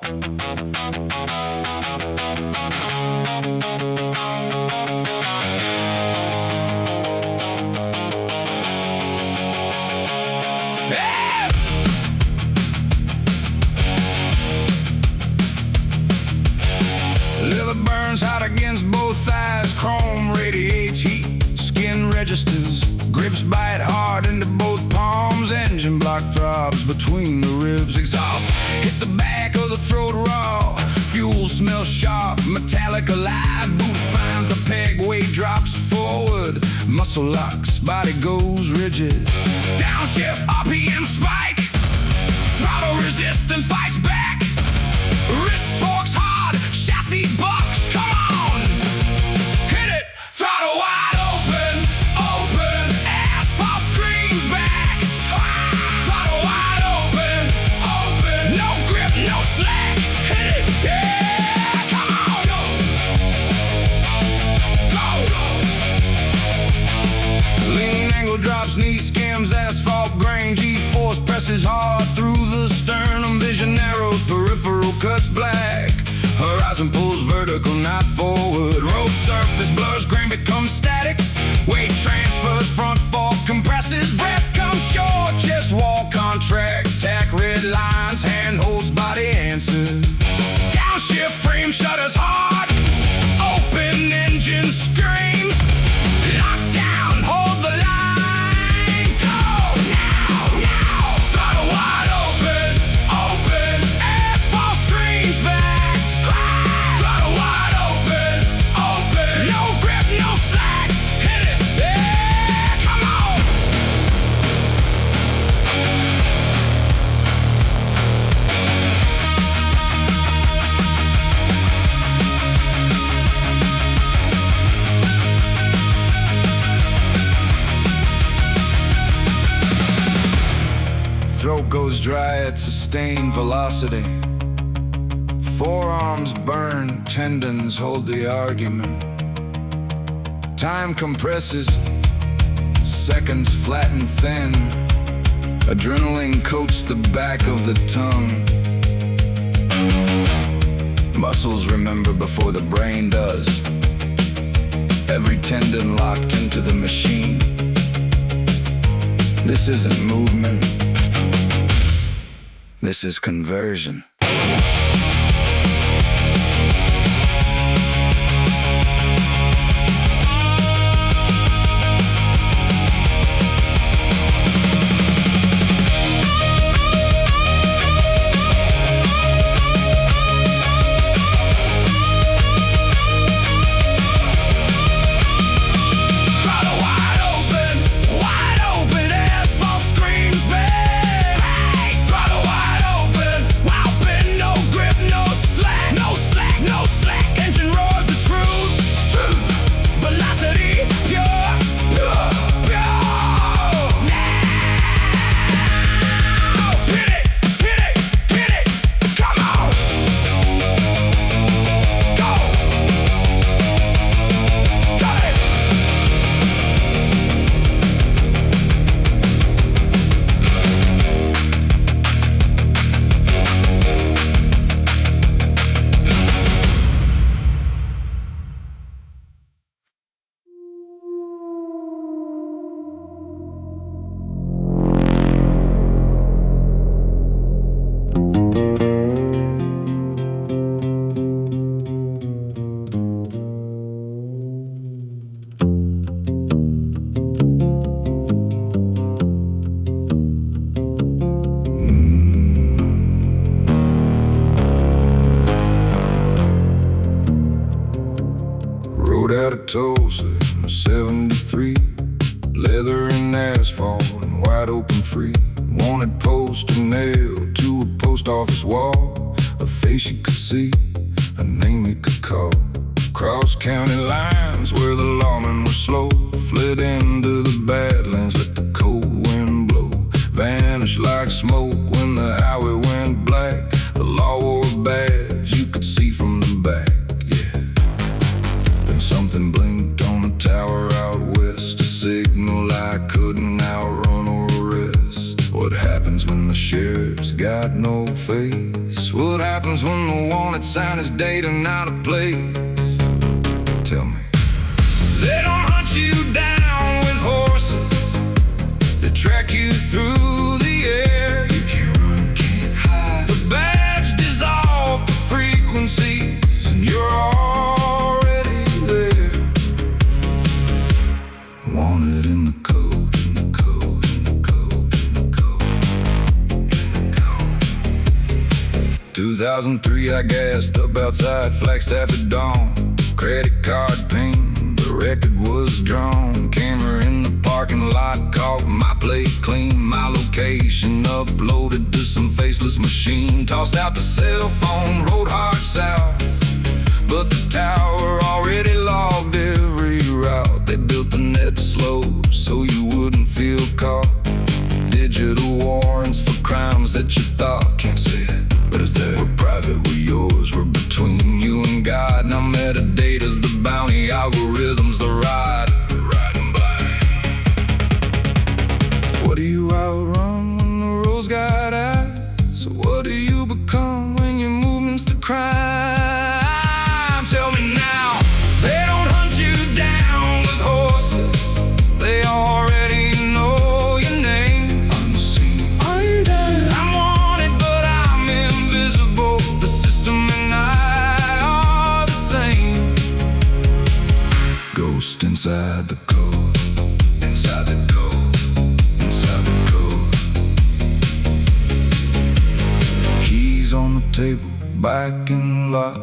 Leather burns hot against both thighs, chrome radiates heat, skin registers, grips bite hard into both palms, engine block throbs between the ribs, exhaust hits the back of the throat raw, fuel smells sharp, metallic alive, boot finds the peg, weight drops forward, muscle locks, body goes rigid, downshift, RPM spike, throttle resistance fights back, wrist torques hard, chassis bucks, come on, hit it, throttle wide open, open, asphalt screams back, throttle wide open, open, no grip, no slack, hit it, yeah, come on, go, go, lean angle drops, knee skims, asphalt grain, G-force presses hard through the sternum, vision narrows, peripheral cuts black, horizon pulls vertical, not forward, road surface blurs, grain becomes static, weight transfers, front fork compresses, breath comes short, chest wall contracts, tack red lines, hand holds, body answers, downshift, frame shutters hard, open engine screams, lock down, hold the line, go now, now, throttle wide open, open, asphalt screams back, throttle wide open, open, no grip, no slack, hit it, yeah, come on. Throat goes dry at sustained velocity. Forearms burn, tendons hold the argument. Time compresses, seconds flatten thin. Adrenaline coats the back of the tongue. Muscles remember before the brain does. Every tendon locked into the machine. This isn't movement. This is conversion. Out of Tulsa in 73, leather and asphalt and wide open free. Wanted poster nailed to a post office wall, a face you could see, a name you could call. Cross county lines where the lawmen were slow, fled into the badlands, let the cold wind blow. Vanished like smoke when the highway went black. The law wore a badge you could see from the back. Something blinked on the tower out west, a signal I couldn't outrun or arrest. What happens when the sheriff's got no face? What happens happens when the wanted sign is dating out of place? Tell me. They don't hunt you down with horses. They track you through the air. You can't run, can't hide. The badge dissolve the frequencies, and you're already there. Wanted in the code, in the code, in the code, in the code, in the code. 2003, I gassed up outside Flagstaff at dawn. Credit card ping, the record was drawn. Camera in the parking lot caught my plate clean. My location uploaded to some faceless machine. Tossed out the cell phone, rode hard south, but the tower already logged every route. They built the net slow so you wouldn't feel caught. Digital warrants for crimes that you thought can't say it, but it's there. We're private, we're yours, we're between you and God. Now metadata's the bounty, algorithms the ride. Riding by. What do you outrun when the roads got eyes? What do you become when your movement's the crime? Tell me now. They don't hunt you down with horses. They already know your name. Unseen, undone. I'm wanted, but I'm invisible. The system and I are the same. Ghost inside the code. Inside the code. Inside the code. Keys on the table, back in the lock.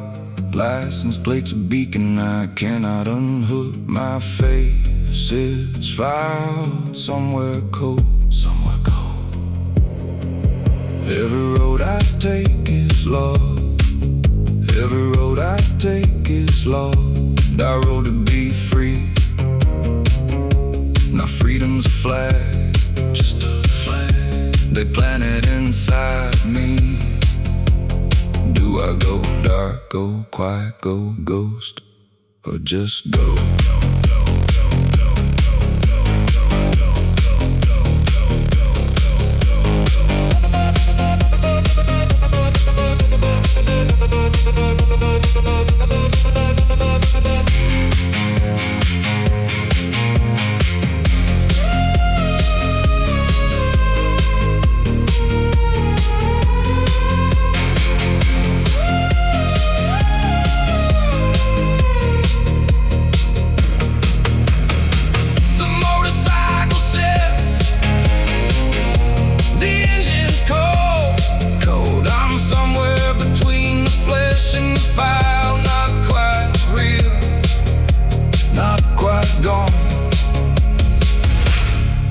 License plates a beacon, I cannot unhook. My face is filed somewhere cold, somewhere cold. Every road I take is lost. Every road I take is lost. I rode to be free. Now freedom's a flag, just a flag. They plant it inside me. Do I go dark, go quiet, go ghost, or just go?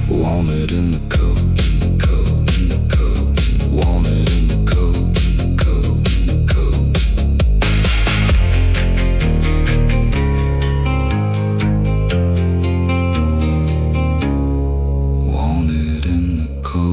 Wanted in the code, in the code, in the code. Wanted in the code, in the code, in the code. Wanted in the code.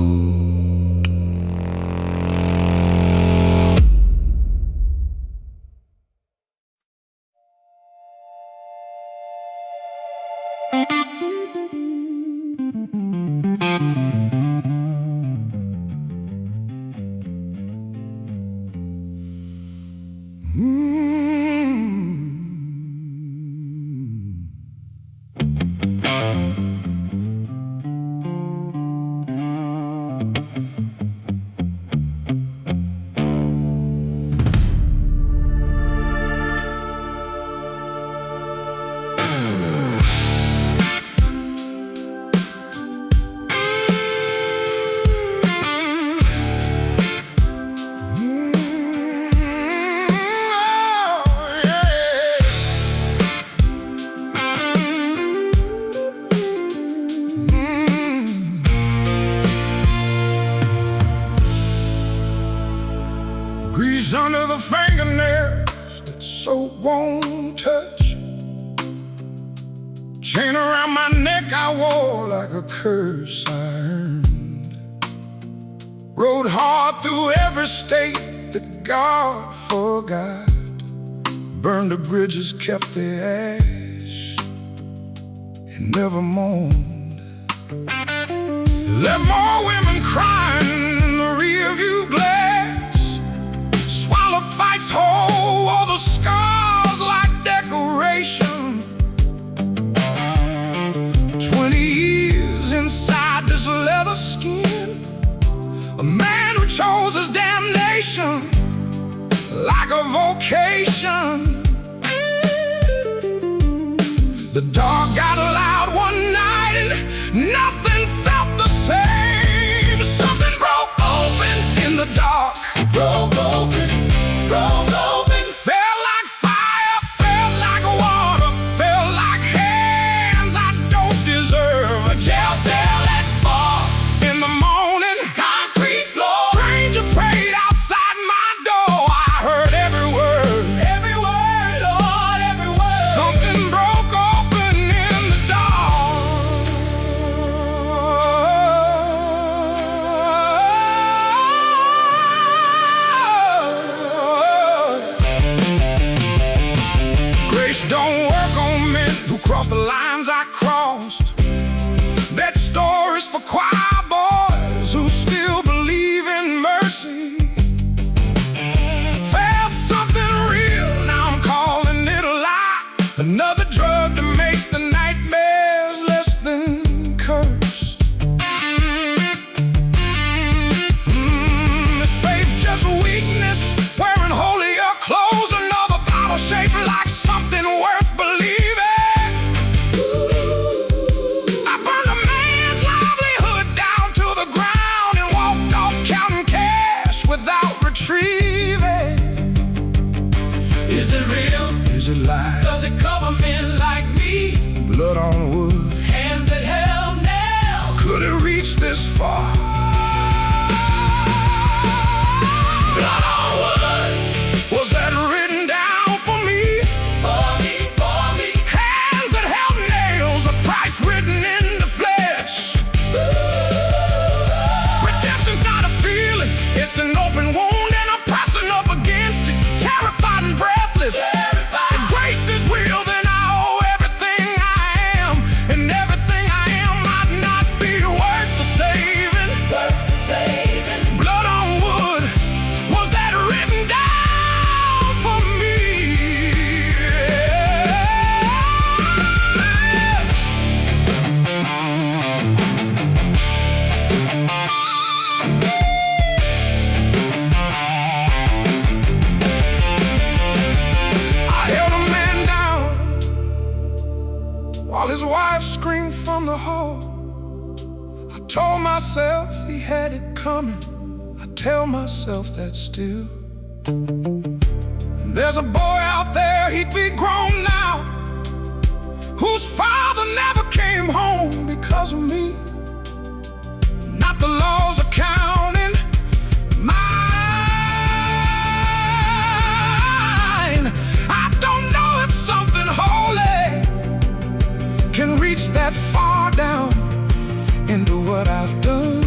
Grease under the fingernails that soap won't touch. Chain around my neck I wore like a curse I earned. Rode hard through every state that God forgot. Burned the bridges, kept the ash, and never moaned. Left more women crying in the rearview glass. Swallowed chose his damnation like a vocation. The dark got loud one night and nothing felt the same. Something broke open in the dark. Broke open, broke open. Felt like fire, felt like water, felt like hands I don't deserve. A jail cell at 4 in the morning, concrete floor. Stranger prayed outside my door. I heard every word, Lord, every word. Something broke open in the dark. Grace don't work on men who cross the lines I crossed. That story's for choir boys who still believe in mercy. Felt something real, now I'm calling it a lie. Another drug to make the nightmares less than cursed. Is faith just weakness? Wearing holier clothes, another bottle shaped like something worth believing. I burned a man's livelihood down to the ground and walked off counting cash without retrieving. Is it real? Is it lies? Does it cover men like me? Blood on wood, hands that held nails. Could it reach this far? Blood on wood. Was that written down for me? For me, for me. Hands that held nails, a price written in the flesh. Redemption's not a feeling, it's an open wound, and I'm pressing up against it, terrified and breathless. If grace is real, then I owe everything I am, and everything I am might not be worth the saving. Blood on wood, was that written down for me? I held a man down while his wife screamed from the hall. I told myself he had it coming. I tell myself that still. There's a boy out there, he'd be grown now, whose father never came home because of me. Not the laws are counting, mine. I don't know if something holy can reach that far down into what I've done.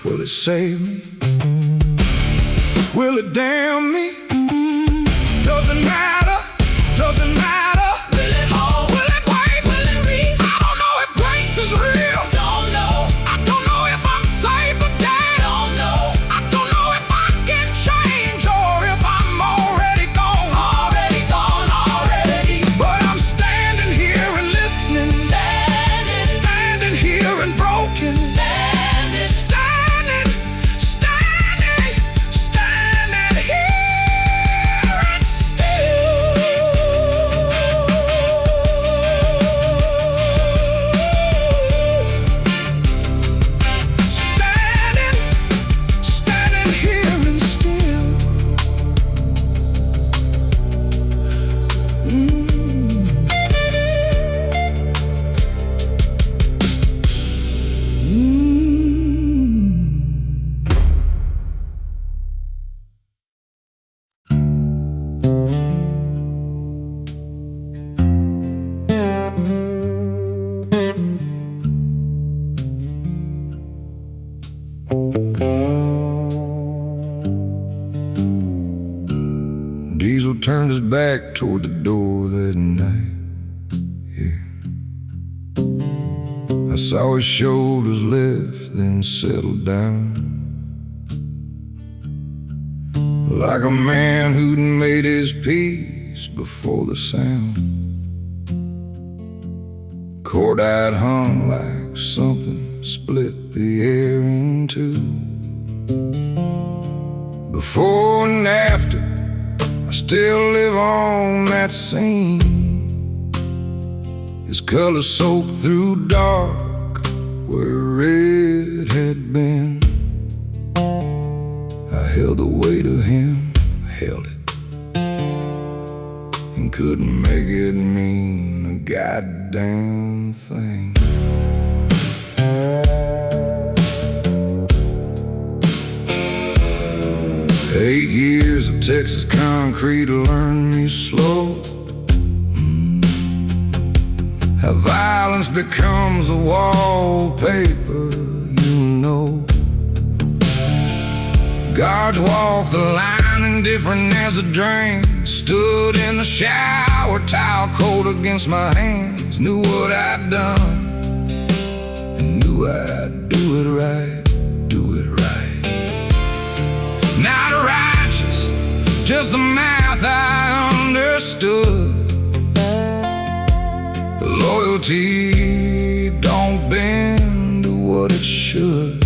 Will it save me? Will it damn me? Doesn't matter, doesn't matter. Will it hold? Will it wait? Will it reach? I don't know if grace is real. Don't know. I don't know if I'm saved, but damn. Don't know. I don't know if I can change or if I'm already gone. Already gone, already. But I'm standing here and listening. Standing here and broken. Standing here and Standing here and still. Diesel turned his back toward the door that night. Yeah. I saw his shoulders lift, then settle down. like a man who'd made his peace before the sound. Chord-eyed hum like something split the air in two. Before and after, I still live on that scene. His color soaked through dark where red had been. I held the weight of him, held it, and couldn't make it mean a goddamn thing. Eight years of Texas concrete learned me slow how violence becomes a wallpaper, you know. Guards walked the line indifferent as a drain. Stood in the shower, towel cold against my hands. Knew what I'd done and knew I'd do it right, do it right. Not righteous, just the math I understood. Loyalty don't bend to what it should.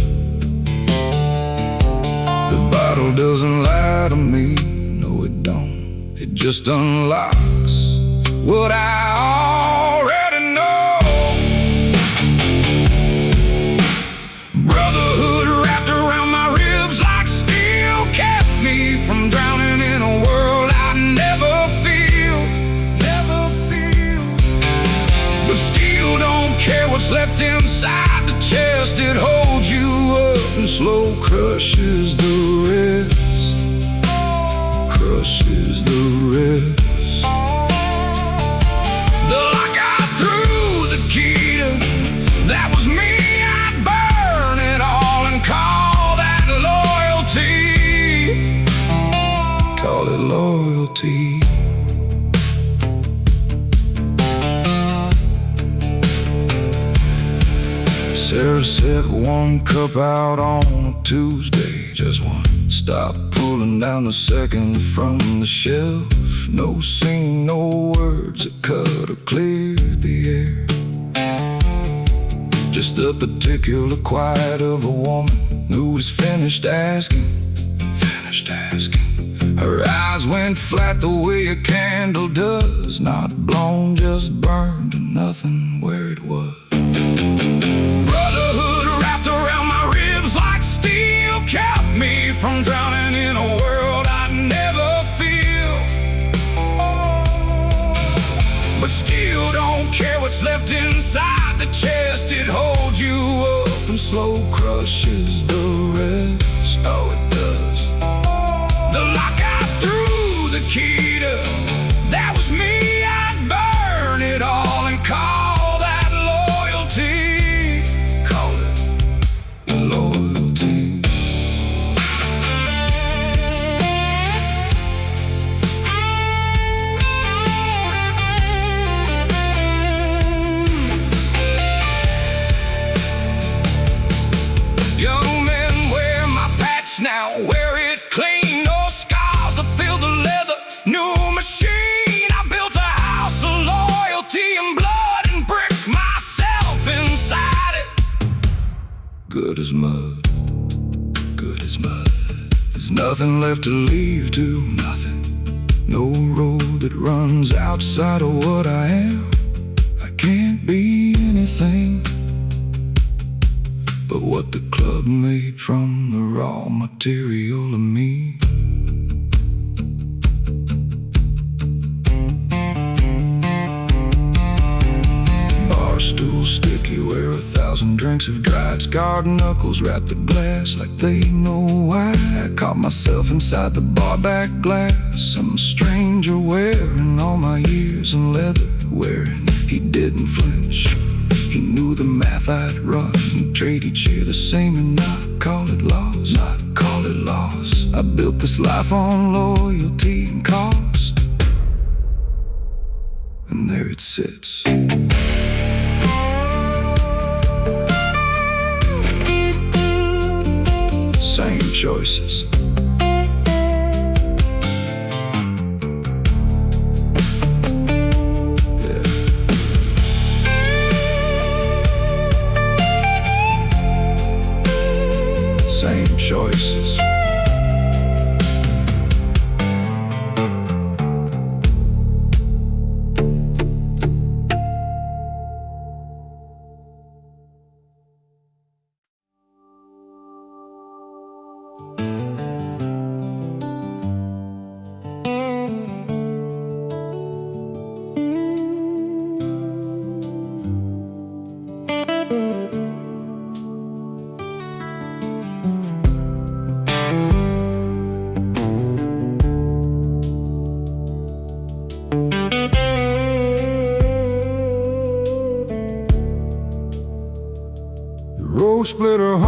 The bottle doesn't lie to me, no it don't. It just unlocks what I already know. Brotherhood wrapped around my ribs like steel kept me from drowning in a world I'd never feel, never feel. But steel don't care what's left inside the chest. It holds you up and slow crushes the rest, crushes the rest. The lock I threw the key to, that was me. I'd burn it all and call that loyalty, call it loyalty. Sarah set one cup out on a Tuesday, just one. Stop pulling down the second from the shelf. No scene, no words that cut or cleared the air. Just the particular quiet of a woman who was finished asking, finished asking. Her eyes went flat the way a candle does. Not blown, just burned to nothing where it was. Brotherhood wrapped around my ribs like steel kept me from drowning in a world I'd never feel. But steel don't care what's left inside the chest. It holds you up and slow crushes the rest. Oh, it does. The lock I threw the key to, that was me. I'd burn it all and call that loyalty, call it loyalty. Young men wear my patch now, wear it clean. No scars to fill the leather, new machine. I built a house of loyalty and blood and brick myself inside it. Good as mud, good as mud. There's nothing left to leave to, nothing. No road that runs outside of what I am. I can't be anything but what the club made from the raw material of me. Bar stool sticky where 1,000 drinks have dried. Scarred knuckles wrap the glass like they know why. I caught myself inside the bar back glass. Some stranger wearing all my years in leather wearing. He didn't flinch. He knew the math I'd run. He'd trade each year the same and not call it loss, not call it loss. I built this life on loyalty and cost, and there it sits. Same choices,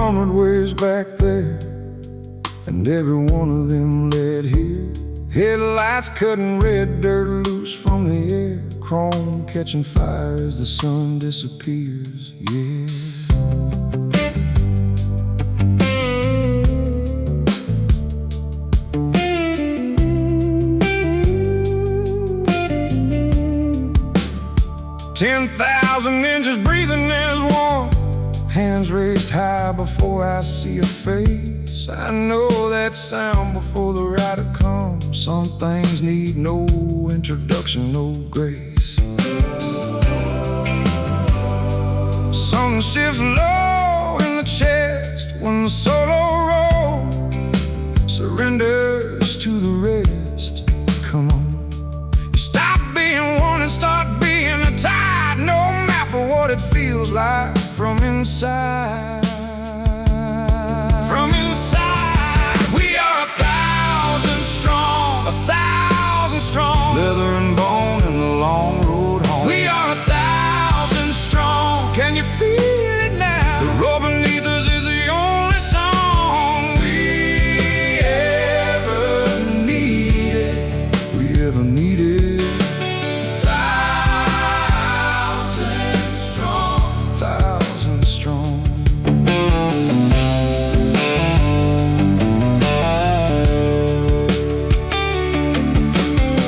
armored ways back there, and every one of them led here. Headlights cutting red dirt loose from the air, chrome catching fire as the sun disappears, yeah. 10,000 inches breathing as one, hands raised high before I see a face. I know that sound before the rider comes. Some things need no introduction, no grace. Something shifts low in the chest when the solo roll surrenders to the rest. Come on, you stop being one and start being a tide. No map for what it feels like from inside. From inside, we are 1,000 strong, 1,000 strong. Leather and bone in the long road home. We are 1,000 strong. Can you feel it now? The road beneath us is the only song we ever needed. We ever needed. 1,000 strong, 1,000 strong.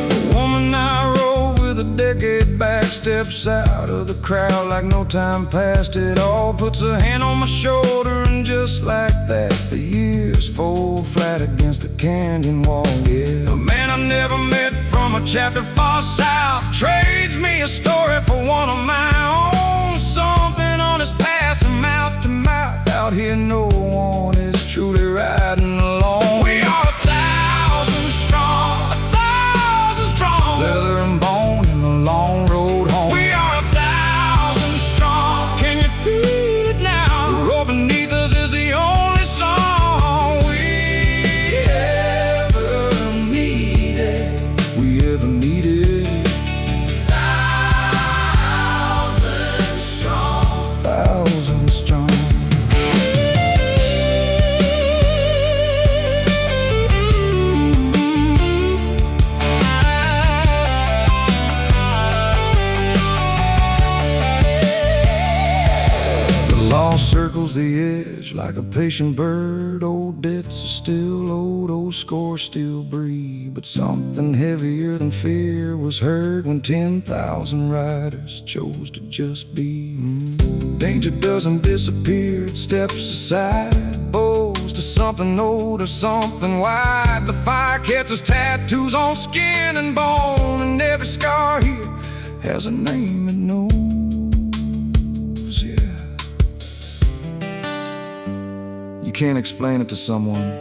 The woman I rode with a decade back steps out of the crowd like no time passed at all. Puts her hand on my shoulder, and just like that, the years fold flat against the canyon wall, yeah. A man I never met from a chapter far south trades me a story for one of my own. Something on his past and mouth to mouth. Out here no one is truly riding alone. We are 1,000 strong, 1,000 strong. Leather and bone in the long road home. We are 1,000 strong. Can you feel it now? The road beneath us is the only song we ever needed. We ever needed. 1,000 strong, 1,000 strong. The law circles the edge like a patient bird. Old debts are still owed, old scores still breathe. But something heavier than fear was heard when 10,000 riders chose to just be. Danger doesn't disappear, it steps aside, bows to something old or something wide. The fire catches tattoos on skin and bone, and every scar here has a name it knows, yeah. You can't explain it to someone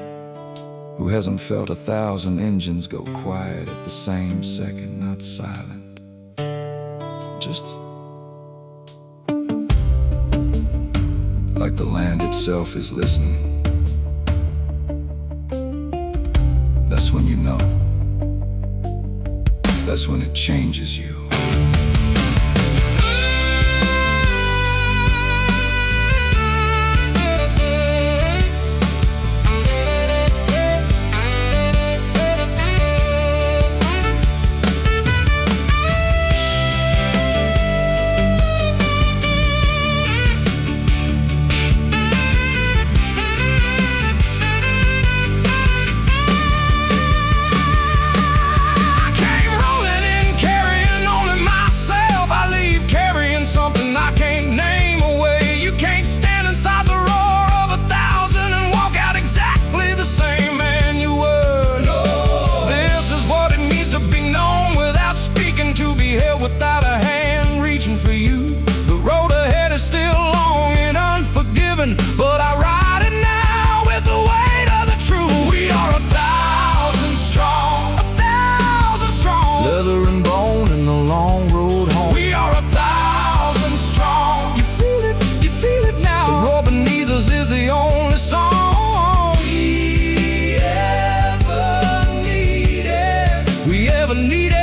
who hasn't felt 1,000 engines go quiet at the same second, not silent, just like the land itself is listening. That's when you know. That's when it changes you. Without a hand reaching for you, the road ahead is still long and unforgiving, but I ride it now with the weight of the truth. We are 1,000 strong, 1,000 strong. Leather and bone in the long road home. We are 1,000 strong. You feel it now. The road beneath us is the only song we ever needed. We ever needed.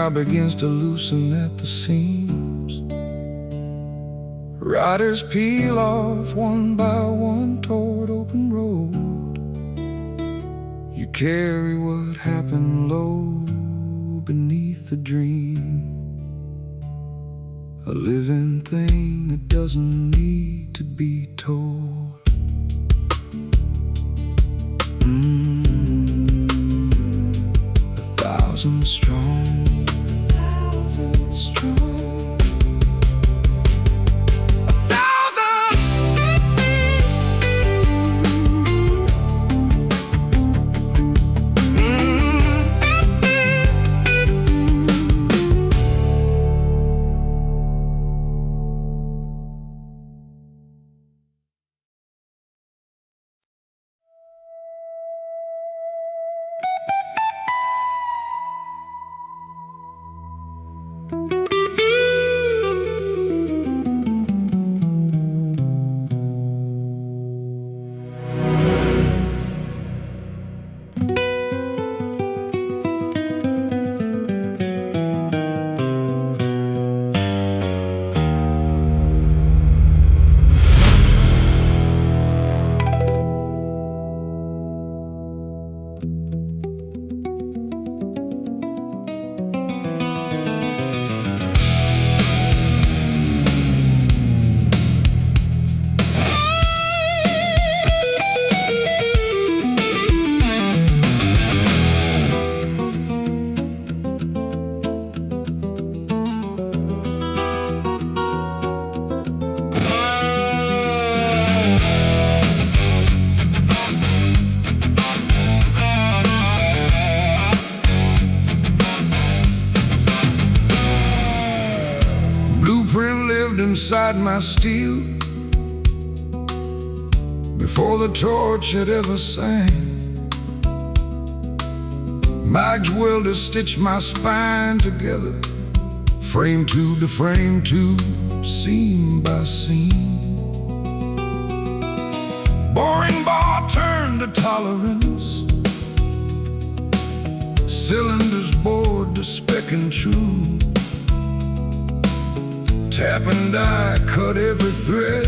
sky begins to loosen at the seams. Riders peel off one by one toward open road. You carry what happened low beneath the dream, a living thing that doesn't need to be told. 1,000 strong, 1,000 strong, 1,000. Inside my steel before the torch had ever sang. Mag's welder stitched my spine together, frame tube to frame tube, seam by seam. Boring bar turned to tolerance, cylinders bored to spec and true. Tap and die cut every thread,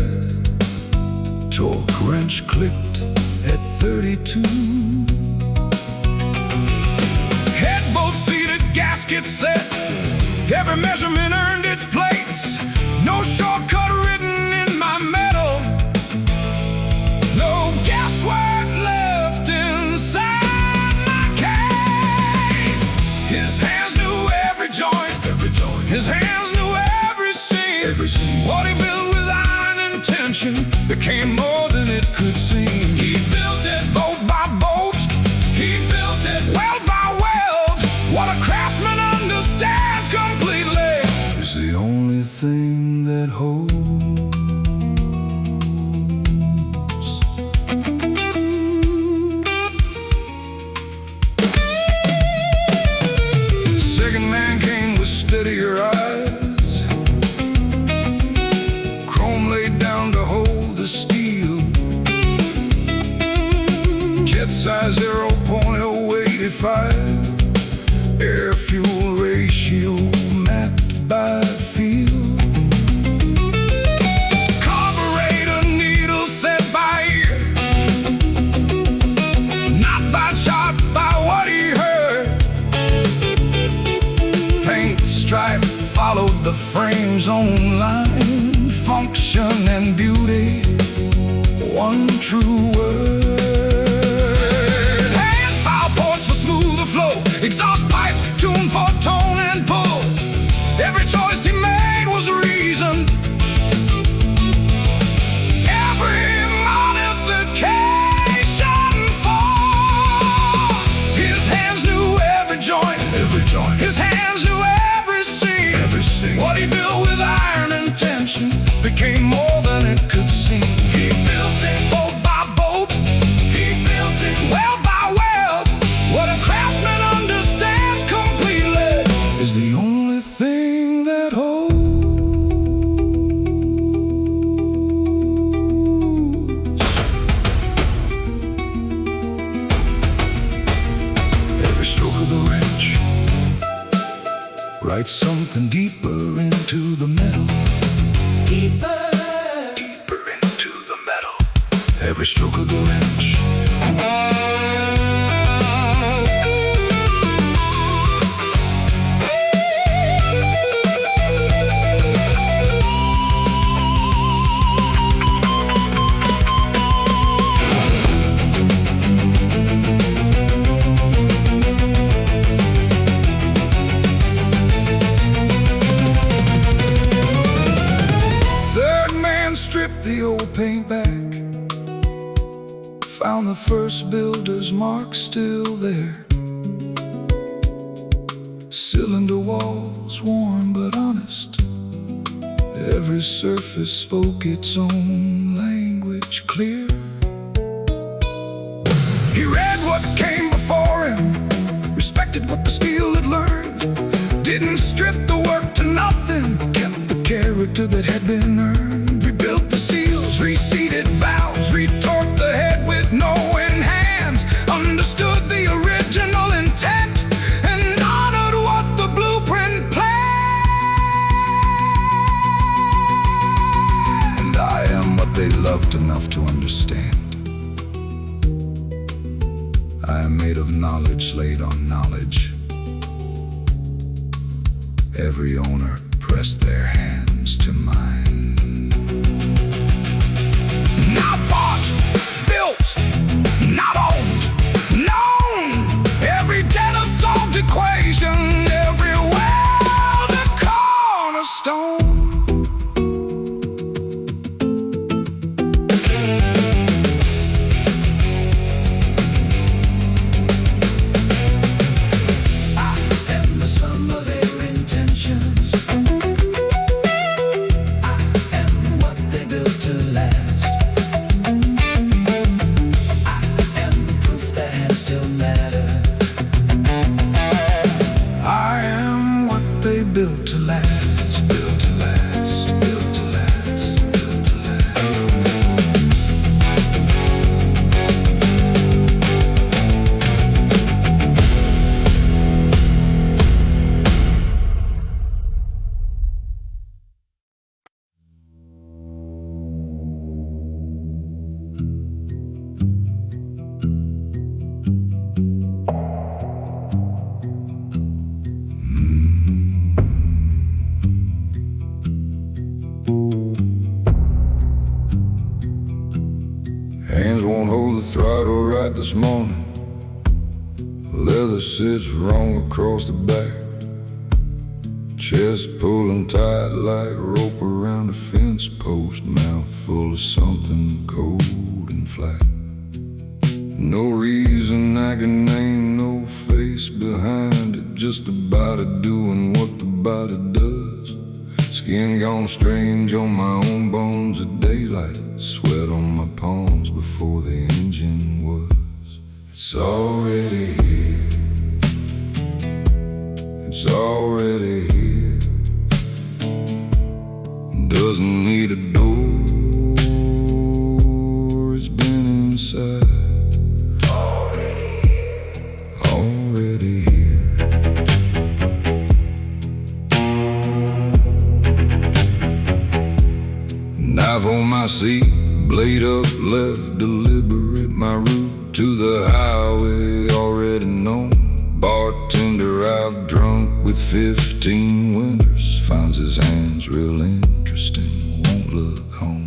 torque wrench clicked at 32. Headbolt seated, gasket set, every measurement earned its place. No shortcut written in my metal, no guesswork left inside my case. His hands knew every joint, his hands knew every scene. What he built with iron intention became more than it could seem. He built it bolt by bolt, he built it weld by weld. What a craftsman understands completely is the only thing that holds. Second man came with steadier eyes, steel, jet size 0.085, air fuel ratio mapped by feel. Carburetor needle set by ear, not by chart, by what he heard. Paint stripe followed the frame's own line, function and beauty, one true word. Hand file ports for smoother flow, exhaust pipe tuned for tone and pull. Every choice he made was reasoned, every modification for. His hands knew every joint, his hands knew every seam. What he built with iron intention became more than it could seem. He built it bolt by bolt, he built it weld by weld. What a craftsman understands completely is the only thing that holds. Every stroke of the wrench, Get something deeper into the metal. Deeper, Deeper into the metal. Every stroke of the wrench. Stripped the old paint back, found the first builder's mark still there. Cylinder walls warm but honest, every surface spoke its own language clear. He read what came before him, respected what the steel had learned, didn't strip the work to nothing, kept the character that had been earned. Rebuilt the seals, reseated valves, retorqued the head with knowing hands, understood the original intent, and honored what the blueprint planned. I am what they loved enough to understand. I am made of knowledge laid on knowledge. Every owner pressed their hands to mine. Not bought, built, not owned, known. Every debt a solved equation, every weld a cornerstone. I am the sum of their intentions. I am what they built to last. Still matter. I am what they built to last, built to last, built to last, built to last. Hands won't hold the throttle right this morning. Leather sits wrong across the back. Chest pulling tight like rope around a fence post. Mouth full of something cold and flat. No reason I can name, no face behind it. Just the body doing what the body does. Skin gone strange on my own bones at daylight. Sweat on my palms before the engine was. It's already here. It's already here. Doesn't need a door. It's been inside. Already here. Knife on my seat, blade up left, deliberate my route to the highway already known. Bartender I've drunk with 15 winters, finds his hands real interesting, won't look home.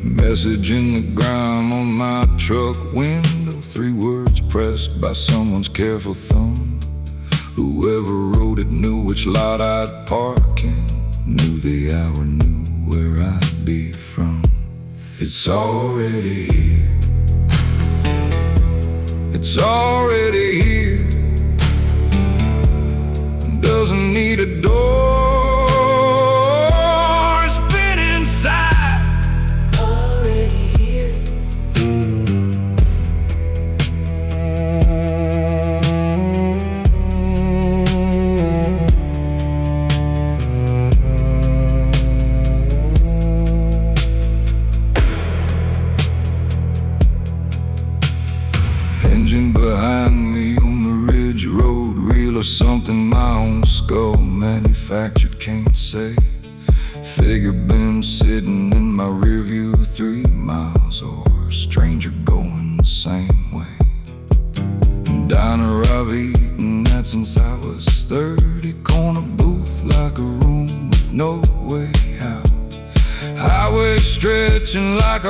Message in the ground on my truck window, 3 words pressed by someone's careful thumb. Whoever wrote it knew which lot I'd park in, knew the hour, knew where I'd be from. It's already here. It's already here. Doesn't need a door. It's been inside. already here. Engine behind me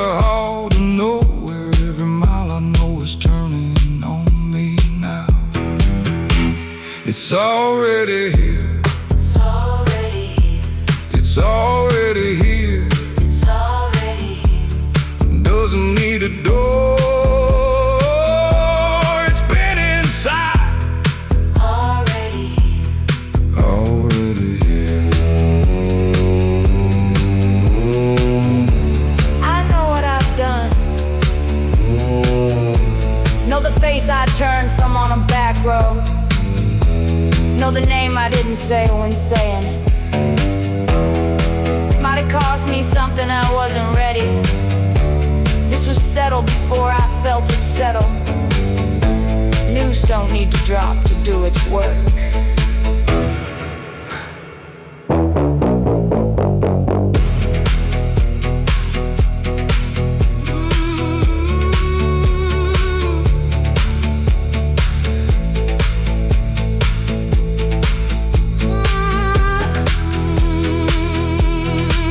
kinda hard to know where every mile I know is turning on me now. It's already here. It's already here. It's already here. It's already here. Doesn't need a door. It's been inside. Already here. Already here. I know what I've done. Know the face I turned from on a back road. Know the name I didn't say when saying it. Might have cost me something I wasn't ready. This was settled before I felt it settle. News don't need to drop to do its work.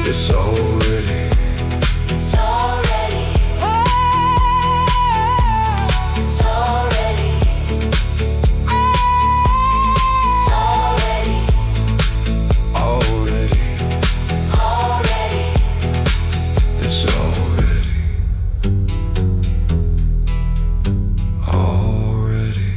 It's already. It's already. It's already. It's already. Already. Already. It's already. Already.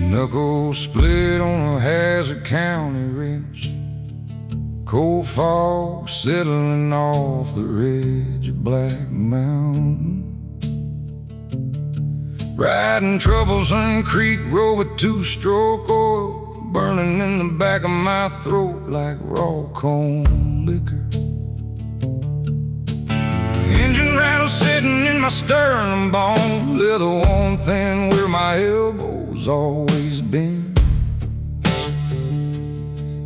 Knuckles split on a Hazard County wrench. Cold fog settling off the ridge of Black Mountain. Riding Troublesome Creek Road with two-stroke oil, burning in the back of my throat like raw corn liquor. Engine rattle sitting in my sternum bone, leather worn thin where my elbows always been.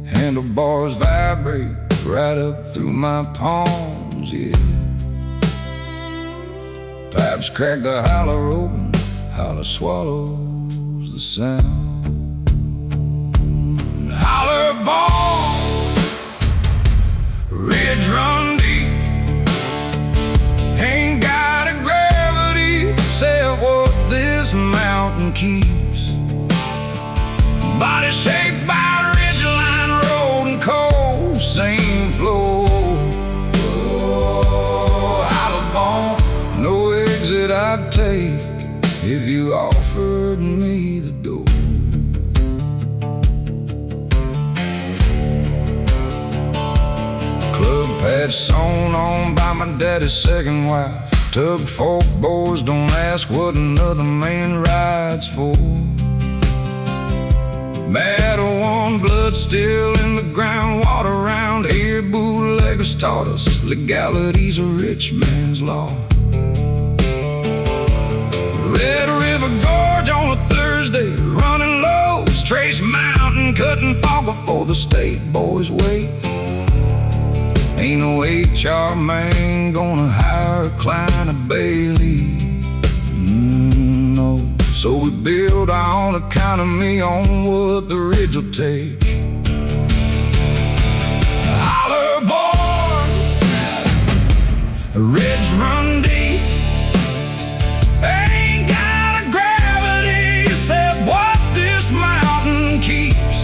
Handlebars vibrate right up through my palms, yeah. Pipes crack, the Holler open, Holler swallows the sound. Holler born, ridge run deep. Ain't got a gravity except what this mountain keeps. Body shaped by ridgeline, road and cold, same flow. Holler born, no exit I'd take if you offered me the door. Club patch sewn on by my daddy's second wife. Tug fork boys, don't ask what another man rides for. Battle one, blood still in the ground. Water around here, bootleggers taught us legality's a rich man's law. Red River Gorge on a Thursday, running lows. Trace Mountain, cutting fog before the state boys wait. Ain't no HR man gonna hire a Klein or Bailey, no. So we build our own economy on what the ridge will take. Holler born, ridge run deep. Ain't got a gravity except what this mountain keeps.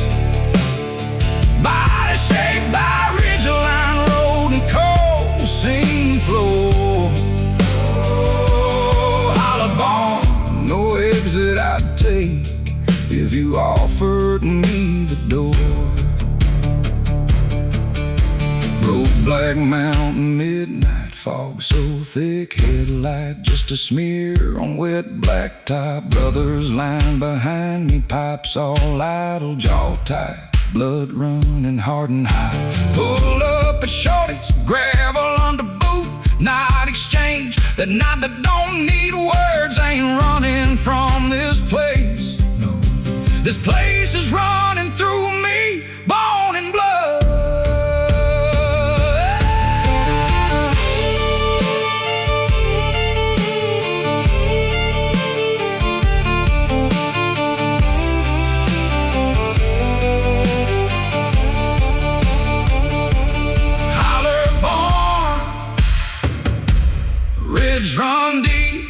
Body shaped by ridgeline, road and cold seam floor. Holler born, no exit I'd take if you offered me the door. Road Black Mountain midnight, fog so thick, headlight just a smear on wet blacktop. Brothers line behind me, pipes all idle, jaw tight. blood running hard and high. Pull up at Shorty's, gravel under boot, night exchange. That night that don't need words, ain't running from this place. No, this place is running through me, bone and blood. Run deep,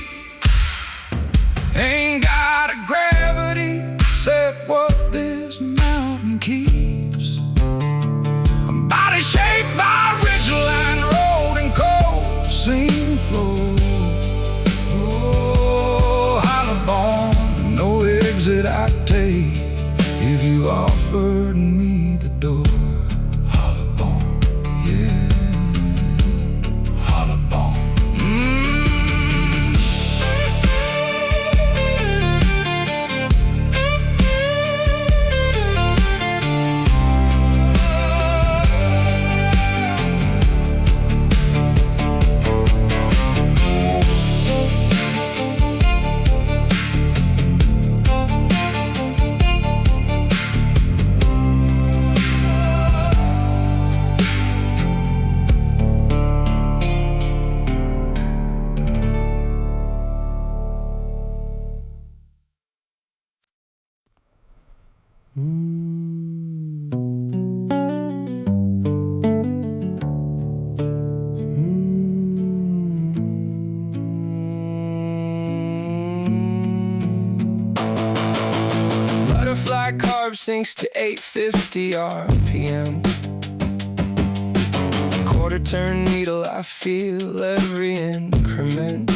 ain't got a gravity except what this mountain keeps. Body shaped by ridgeline road and cold seam floor. Oh, hollow bone, no exit I'd take if you offered me the door. Hollow bone, yeah, hollow bone. Butterfly carb sinks to 850 RPM. Quarter turn needle, I feel every increment.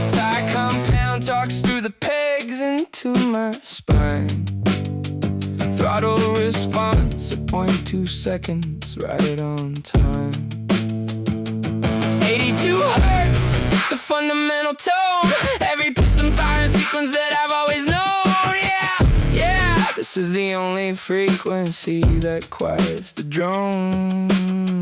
Tie compound talks through the pegs into my spine. Throttle response at 0.2 seconds, right on time. 82 hertz, the fundamental tone. Every piston firing sequence that I've always known. Yeah, yeah, this is the only frequency that quiets the drone.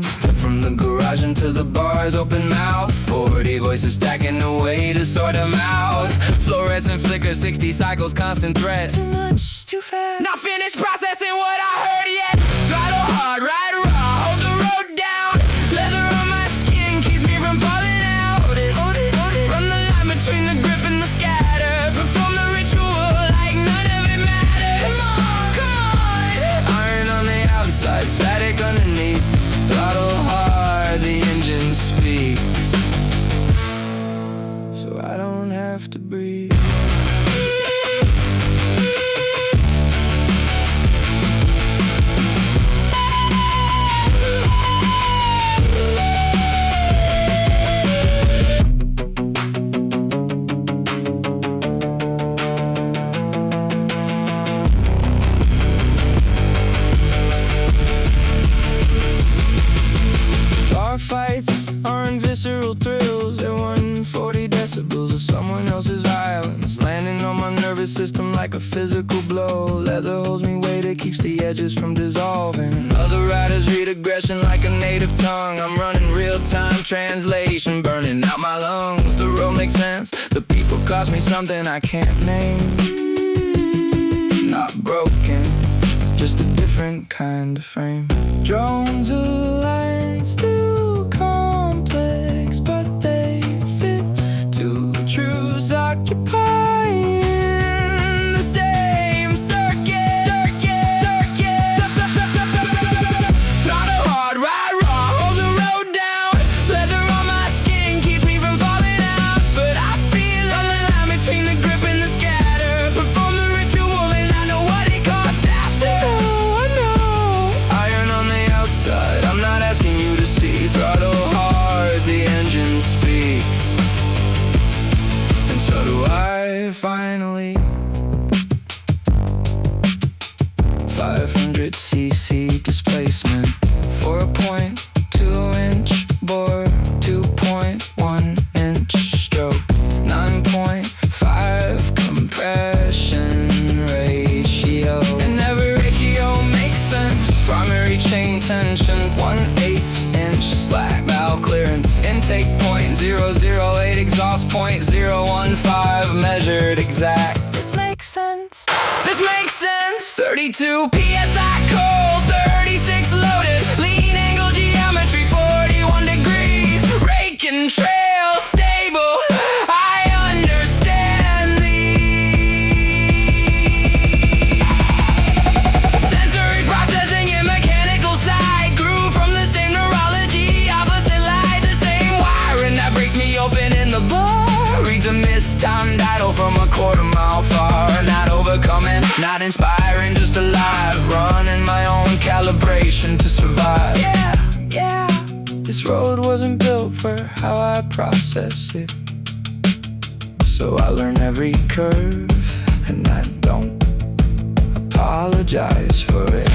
Step from the garage into the bars, open mouth. 40 voices stacking away to sort them out. Fluorescent flicker, 60 cycles, constant threat. Too much, too fast. Not finished processing what I heard yet. Throttle hard, ride raw, hold the road down. Leather on my skin keeps me from falling out. Run the line between the grip and the scatter. Perform the ritual like none of it matters. Come on. Iron on the outside, static underneath. Throttle hard, the engine speaks, so I don't have to breathe. Fights aren't visceral thrills. They're 140 decibels of someone else's violence, landing on my nervous system like a physical blow. Leather holds me weighted, keeps the edges from dissolving. Other riders read aggression like a native tongue. I'm running real-time translation, burning out my lungs. The road makes sense, the people cost me something I can't name. Not broken, just a different kind of frame. Drones align, still complex, but they fit. Two truths occupying the same circuit. Throttle hard, ride raw, hold the road down. Leather on my skin keeps me from falling out, but I feel on the line between the grip and the scatter. Perform the ritual and I know what it costs after. I know. Iron on the outside, I'm not asking you to see. tension, 1/8 inch slack valve clearance, intake 0.008, exhaust 0.015, measured exact. This makes sense. This makes sense. 32 psi cold, 36 loaded, lean angle geometry, 41 degrees, rake and trail stable. I understand these. Sensory processing and mechanical side grew from the same neurology, opposite light, the same wiring that breaks me open in the bar. Reads a mistimed idle from a quarter-mile far. Not overcoming, not inspiring, just alive, running my own calibration to survive. Yeah, this road wasn't built for how I process it, so I learn every curve, and I don't apologize for it.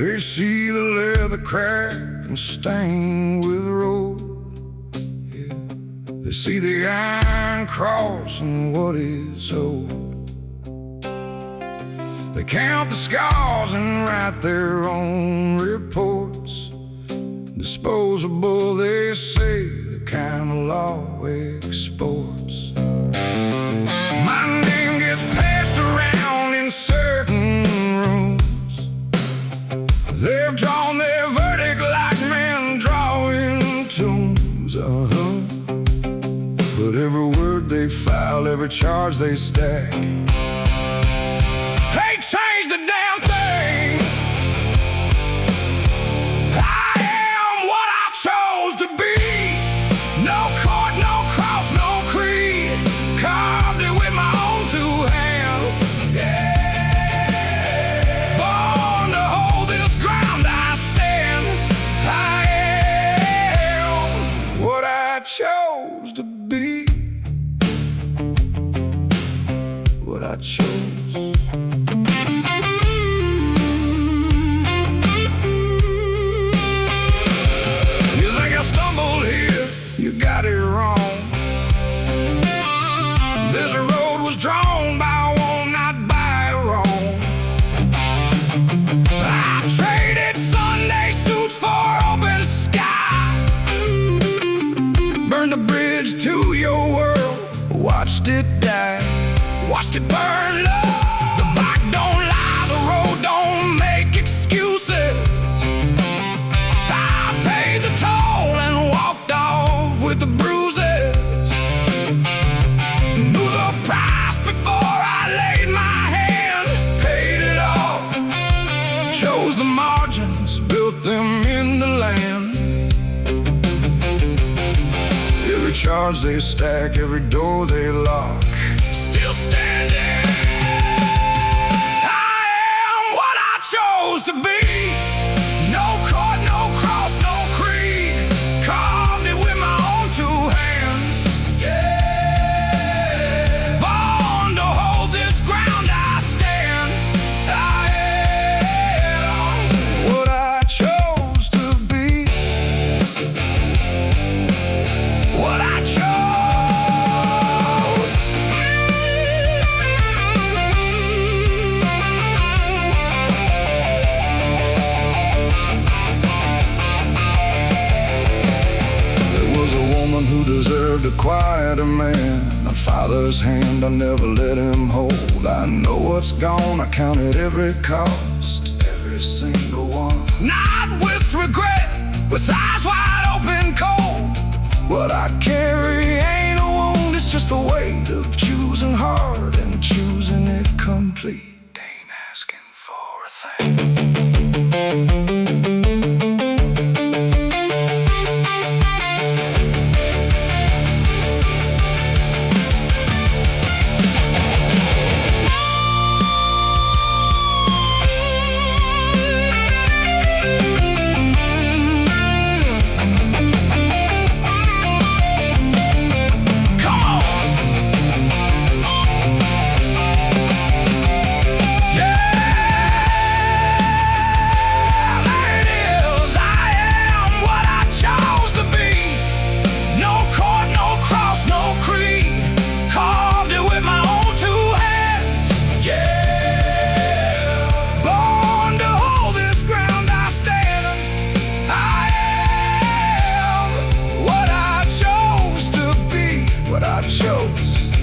They see the leather crack and stain with road. Yeah. They see the iron cross and what is old. They count the scars and write their own reports. Disposable, they say, the kind of law exports. My name gets passed around in certain rooms. They've drawn their verdict like men drawing tombs, But every word they file, every charge they stack, ain't changed a damn thing. I am what I chose to be. No court, no cross, no creed. Carved it with my own two hands. Yeah. Chose to be what I chose. You think I stumbled here? You got it wrong. This road was drawn by one, not by wrong. I traded Sunday suits for open sky. Burned the bridge to your world, watched it die, watched it burn low. The bike don't lie, the road don't make excuses. I paid the toll and walked off with the bruises. Knew the price before I laid my hand, paid it all. Chose the margins, built them in the land. Every charge they stack, every door they lock, still standing. I am what I chose to be. No court, no cross, no creed. Carved it with my own two hands. Yeah. Born to hold this ground I stand. I am what I chose to be. What I chose. was a woman who deserved a quieter man. A father's hand I never let him hold. I know what's gone, I counted every cost, every single one. Not with regret, with eyes wide open cold. What I carry ain't a wound, it's just the weight of choosing hard and choosing it complete. Ain't asking for a thing.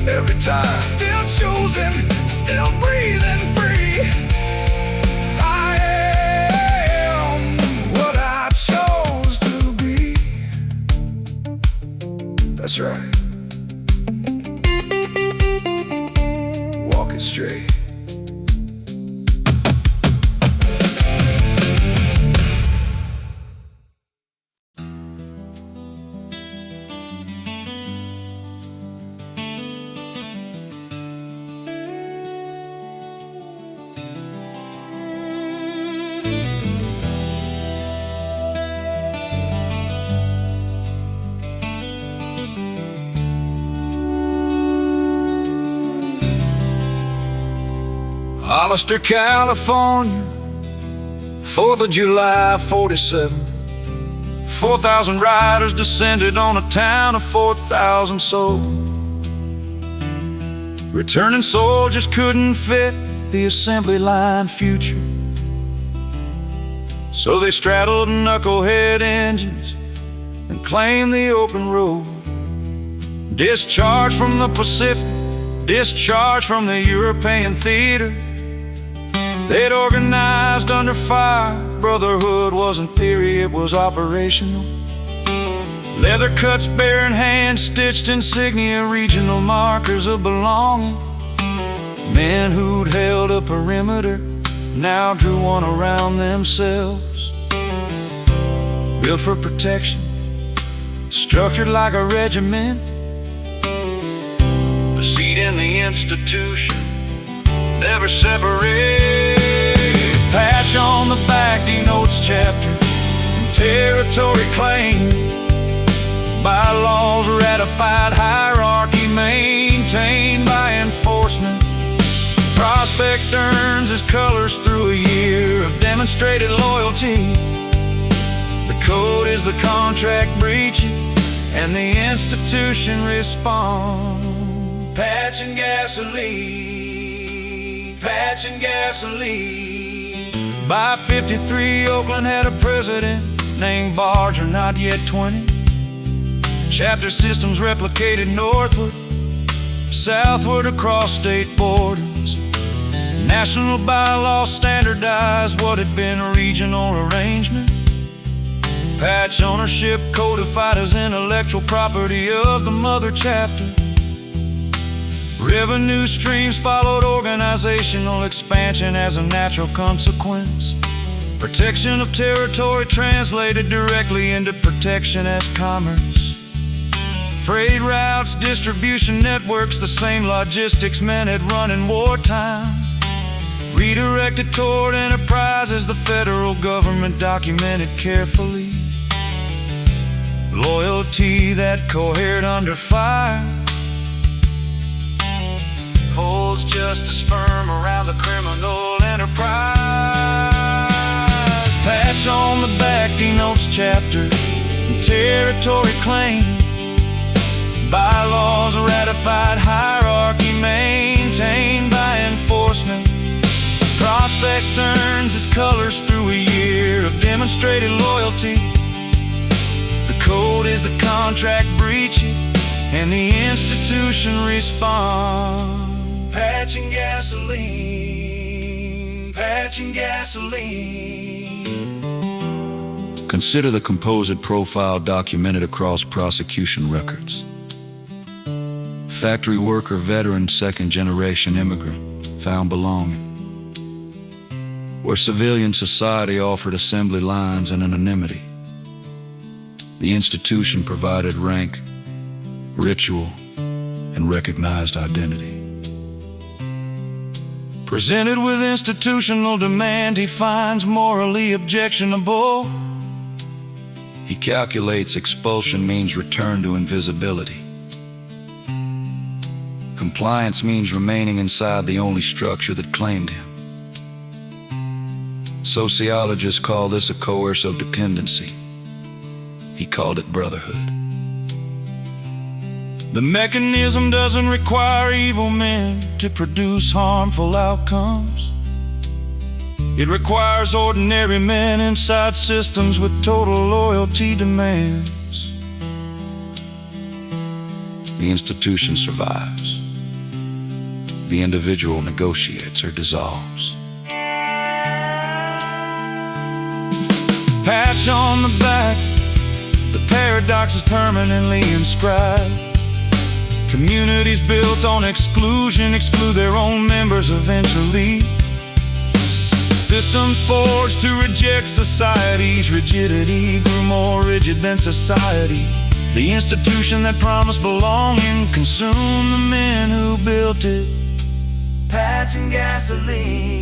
Every time, still choosing, still breathing free. I am what I chose to be. That's right. Walk it straight. Hollister, California, 4th of July, 47. 4,000 riders descended on a town of 4,000 souls. Returning soldiers couldn't fit the assembly line future, so they straddled knucklehead engines and claimed the open road. Discharged from the Pacific, discharged from the European theater. They'd organized under fire. Brotherhood wasn't theory, it was operational. Leather cuts, bare in hand, stitched insignia, regional markers of belonging. Men who'd held a perimeter now drew one around themselves. Built for protection, structured like a regiment. The seat in the institution never separate. Patch on the back denotes chapter and territory claim. Bylaws ratified, hierarchy maintained by enforcement. Prospect earns his colors through a year of demonstrated loyalty. The code is the contract breaching, and the institution responds. Patch and gasoline, patch and gasoline. By 53, Oakland had a president named Barger, not yet 20. Chapter systems replicated northward, southward across state borders. National bylaws standardized what had been regional arrangement. Patch ownership codified as intellectual property of the mother chapter. Revenue streams followed organizational expansion as a natural consequence. Protection of territory translated directly into protection as commerce. Freight routes, distribution networks, the same logistics men had run in wartime. Redirected toward enterprises the federal government documented carefully. Loyalty that cohered under fire holds justice firm around the criminal enterprise. Patch on the back denotes chapter and territory claim. Bylaws ratified, hierarchy maintained by enforcement. Prospect earns his colors through a year of demonstrated loyalty. The code is the contract breach it, and the institution respond. Patching gasoline, patching gasoline. Consider the composite profile documented across prosecution records. Factory worker, veteran, second-generation immigrant, found belonging. Where civilian society offered assembly lines and anonymity, the institution provided rank, ritual, and recognized identity. Presented with institutional demand, he finds morally objectionable. He calculates expulsion means return to invisibility. Compliance means remaining inside the only structure that claimed him. Sociologists call this a coercive dependency. He called it brotherhood. The mechanism doesn't require evil men to produce harmful outcomes. It requires ordinary men inside systems with total loyalty demands. The institution survives. The individual negotiates or dissolves. Patch on the back, the paradox is permanently inscribed. Communities built on exclusion exclude their own members eventually. Systems forged to reject society's rigidity grew more rigid than society. The institution that promised belonging consumed the men who built it. Patching gasoline.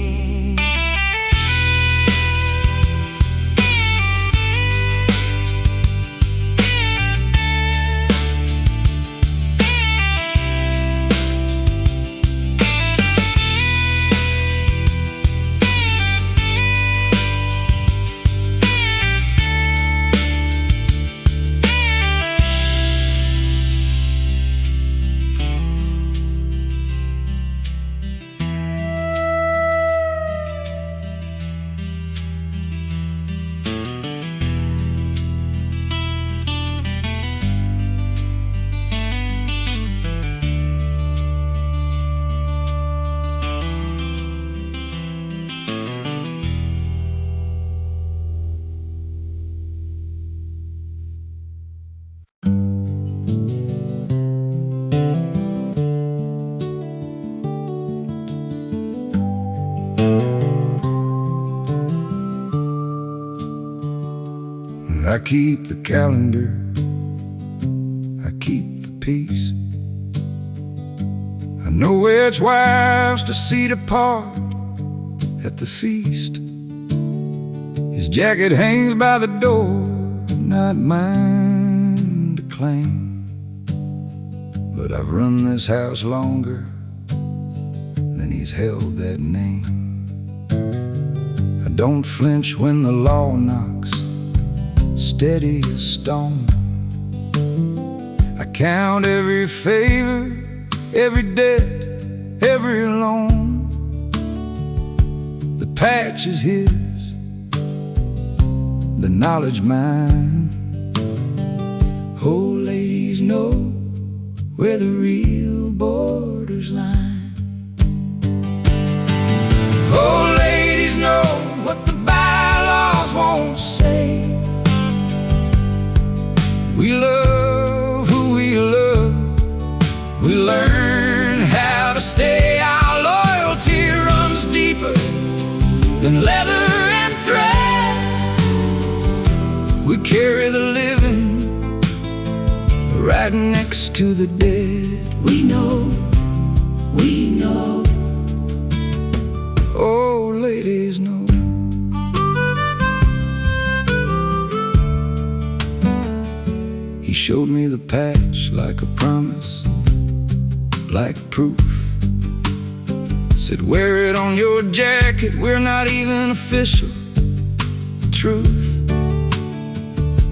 I keep the calendar, I keep the peace. I know which wives to seat apart at the feast. His jacket hangs by the door, not mine to claim. But I've run this house longer than he's held that name. I don't flinch when the law knocks, steady as stone. I count every favor, every debt, every loan. The patch is his, the knowledge mine. Old ladies know where the real borders line. Old ladies know what the bylaws won't say. We love who we love. We learn how to stay. Our loyalty runs deeper than leather and thread. We carry the living right next to the dead. We know, we know. Old ladies know. He showed me the patch like a promise, like proof. Said, wear it on your jacket, we're not even official. Truth.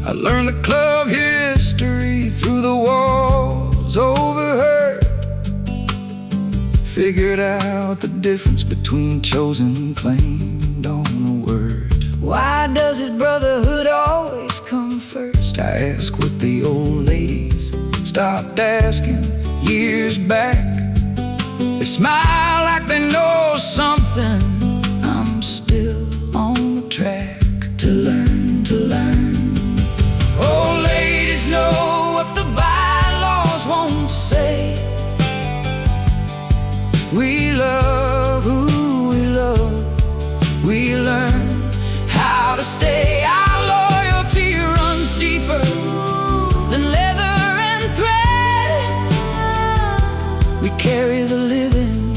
I learned the club history through the walls, overheard. Figured out the difference between chosen and claimed on a word. Why does his brotherhood always come first? I ask what the old lady stopped asking years back. They smile like they know something. I'm still on the track to learn, to learn. Old ladies know what the bylaws won't say. We love who we love. We learn how to stay. Our loyalty runs deeper than leather and thread. We carry the living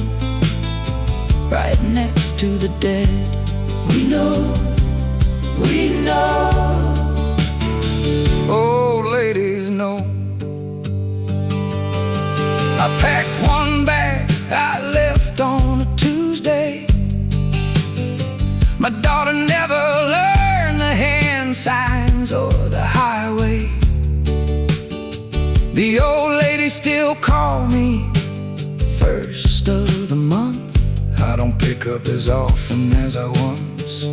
right next to the dead. We know, we know. Old ladies know. I packed one bag I left on a Tuesday. My daughter never learned the hand signs or the highway. The old ladies still call me first of the month. I don't pick up as often as I once.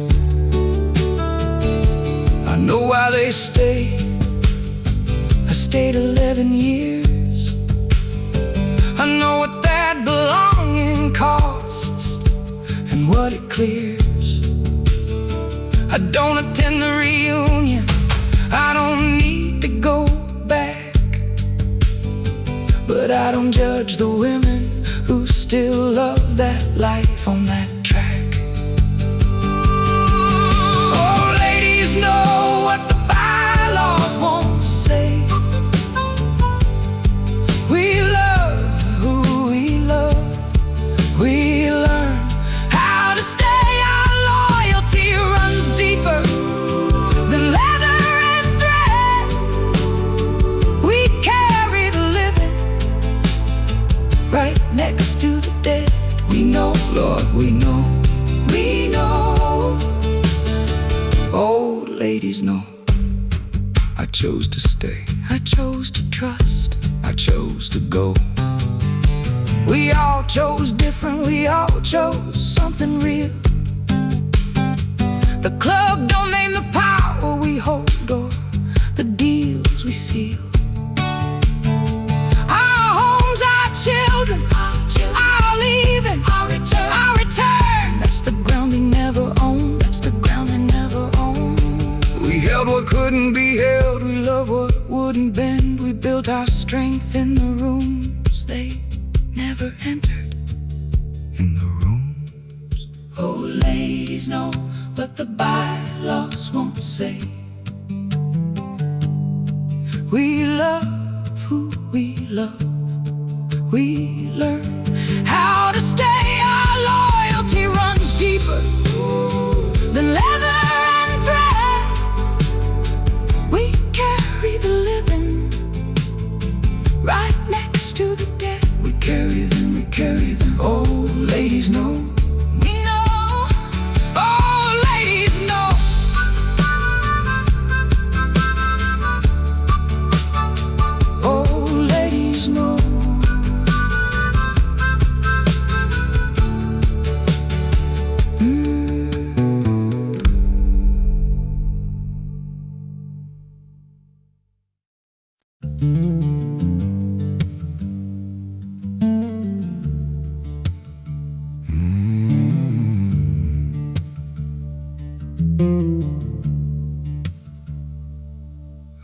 I know why they stay. I stayed 11 years. I know what that belonging costs and what it clears. I don't attend the reunion. I don't need to go back. But I don't judge the women who still love that life on that track. Oh, ladies know what the bylaws won't say. We love who we love. We learn how to stay. Our loyalty runs deeper than leather and thread. We carry the living right next to the dead. We know, Lord, we know, we know. Old ladies know. I chose to stay. I chose to trust. I chose to go. We all chose different. We all chose something real. The club don't name the power we hold or the deals we seal. Our homes, our children, our leaving, our return. That's the ground we never owned. That's the ground they never owned. We held what couldn't be held. We loved what wouldn't bend. We built our strength in the rooms they never entered. In the rooms. Oh, ladies know what the bylaws won't say. We love who we love. We learn how to stay. Our loyalty runs deeper than leather and thread. We carry the living right next to the dead. We carry them, we carry them. Oh, ladies know. We know. Oh, ladies know. Oh, ladies know.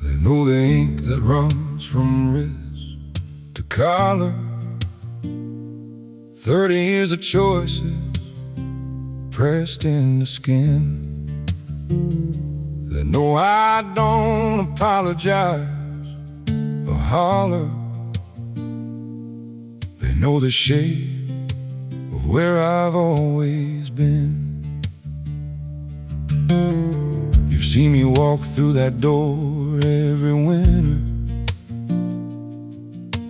They know the ink that runs from wrist to collar. 30 years of choices pressed in the skin. They know I don't apologize or holler. They know the shape of where I've always been. You've seen me walk through that door every winter.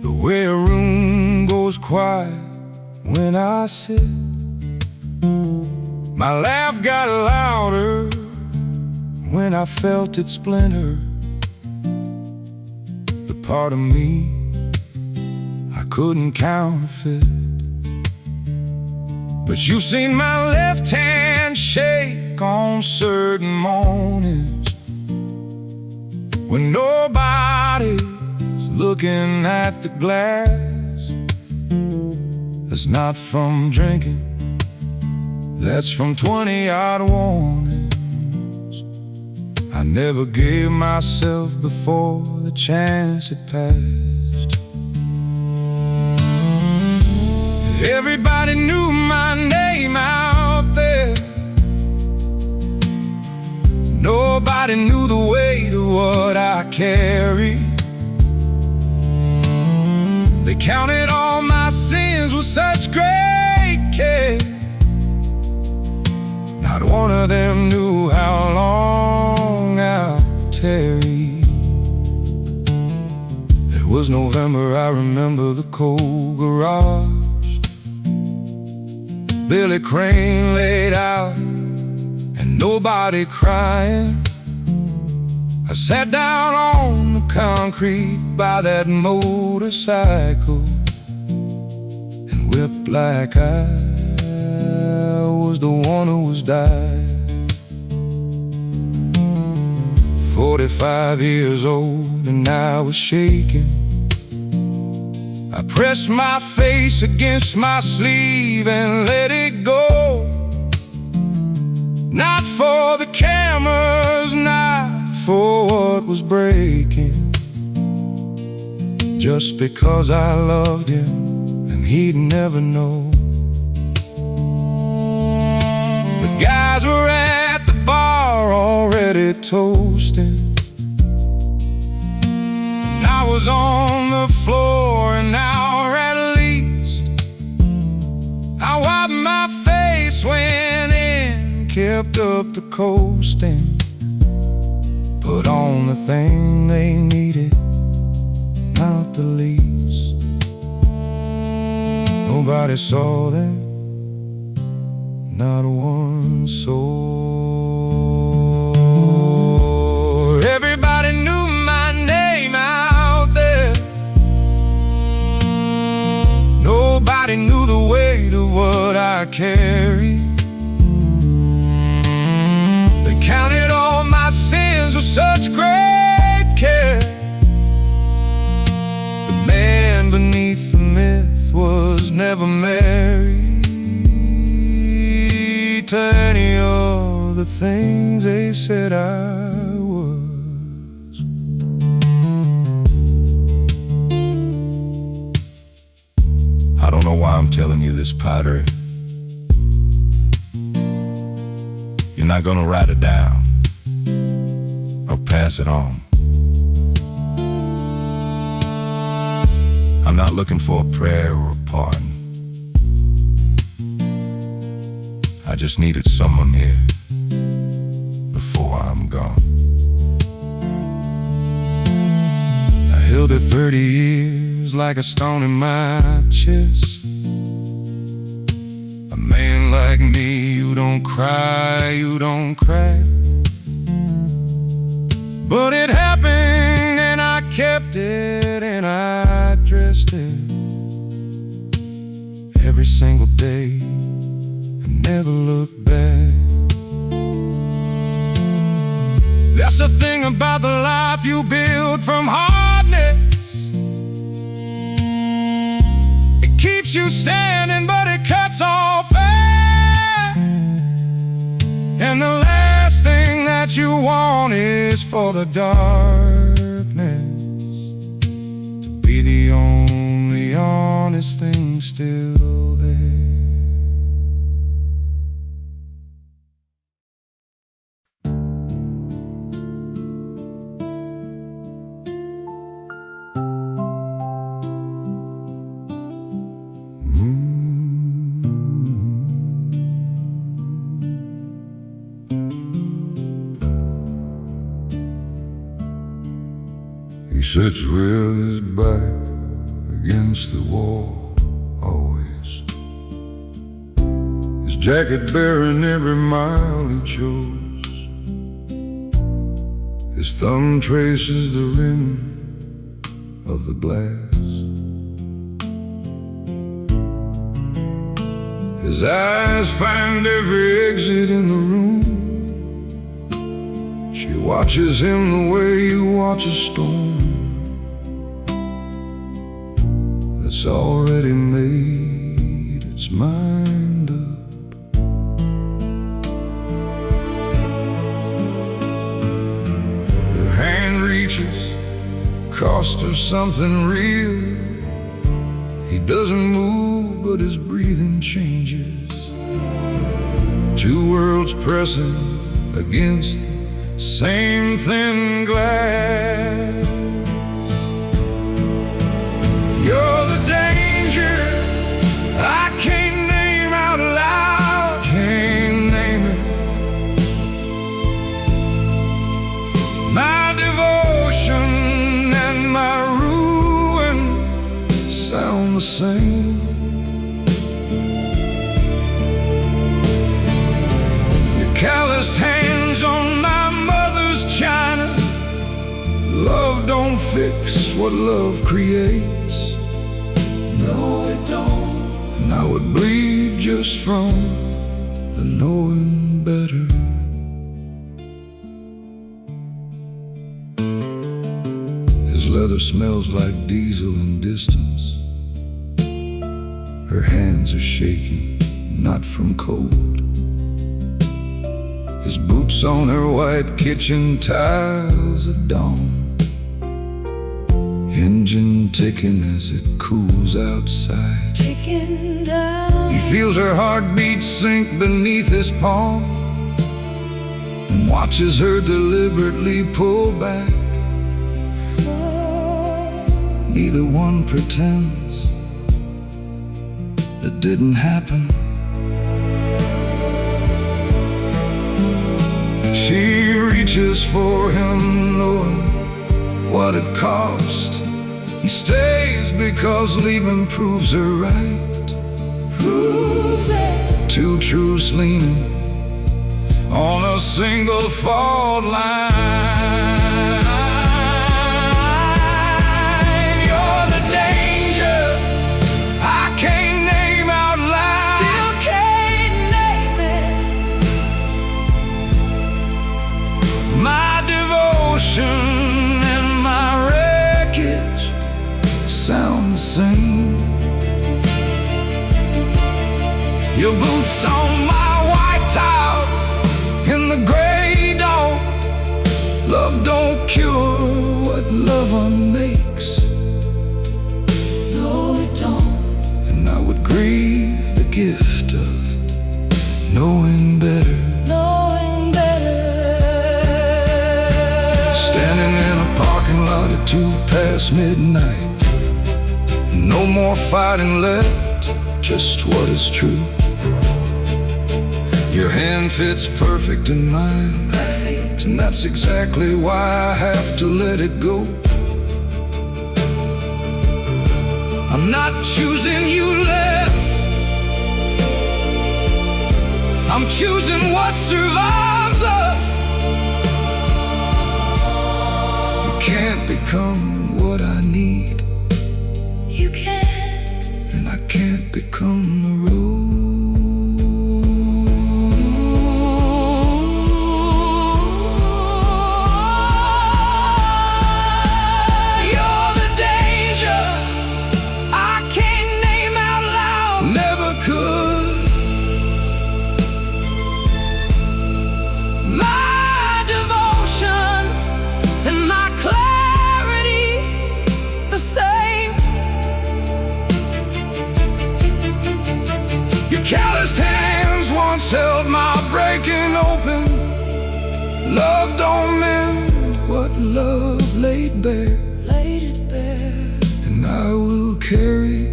The way a room goes quiet when I sit. My laugh got louder when I felt it splinter. The part of me I couldn't counterfeit. But you've seen my left hand shake on certain mornings when nobody's looking at the glass. That's not from drinking, that's from 20-odd warnings I never gave myself before the chance had passed. Everybody knew my name out there. Nobody knew the weight of what I carry. They counted all my sins with such great care. Not one of them knew how long I'll tarry. It was November, I remember the cold garage. Billy Crane laid out and nobody crying. I sat down on the concrete by that motorcycle and wept like I was the one who was dying. 45 years old and I was shaking. I pressed my face against my sleeve and let it go. Not for the cameras, not for what was breaking. Just because I loved him and he'd never know. The guys were at the bar already toasting, and I was on the floor an hour at least. I wiped my face, went in, kept up the coasting, put on the thing they needed, not the least. Nobody saw them, not one soul. Everybody knew my name out there. Nobody knew the weight of what I carry. They counted all my sins with such great care. The man beneath the myth was never married to any of the things they said I was. I don't know why I'm telling you this, Padre. You're not gonna write it down or pass it on. I'm not looking for a prayer or a pardon. I just needed someone here before I'm gone. I held it 30 years like a stone in my chest. A man like me, you don't cry, you don't crack. But it happened and I kept it and I dressed it every single day. Never look back. That's the thing about the life you build from hardness. It keeps you standing, but it cuts off air. And the last thing that you want is for the darkness to be the only honest thing still there. He sits with his back against the wall, always. His jacket bearing every mile he chose. His thumb traces the rim of the glass. His eyes find every exit in the room. She watches him the way you watch a storm. It's already made its mind up. Her hand reaches, cost her something real. He doesn't move, but his breathing changes. Two worlds pressing against the same thin glass. You're the danger I can't name out loud. Can't name it. My devotion and my ruin sound the same. Your calloused hands on my mother's china. Love don't fix what love creates. No, it don't. And I would bleed just from the knowing better. His leather smells like diesel in distance. Her hands are shaky, not from cold. His boots on her white kitchen tiles at dawn. Engine ticking as it cools outside. Ticking down. He feels her heartbeat sink beneath his palm and watches her deliberately pull back. Neither one pretends it didn't happen. She reaches for him, knowing what it cost. He stays because leaving proves her right. Proves it. Two truths leaning on a single fault line. You're the danger I can't name out loud. Still can't name it. My devotion and my wreckage sound the same. Your boots on my white tiles in the gray dawn. Love don't cure what love unmakes. No, it don't. And I would grieve the gift of knowing better. Knowing better. Standing in a parking lot at 2 past midnight. No more fighting left, just what is true. Your hand fits perfect in mine, perfect. And that's exactly why I have to let it go. I'm not choosing you less, I'm choosing what survives us. You can't become what I need. You can't. And I can't become the road. You're the danger I can't name out loud. Never could. My devotion and my clarity the same. Your calloused hands once held my breaking open. Love don't mend what love laid bare. Laid it bare. And I will carry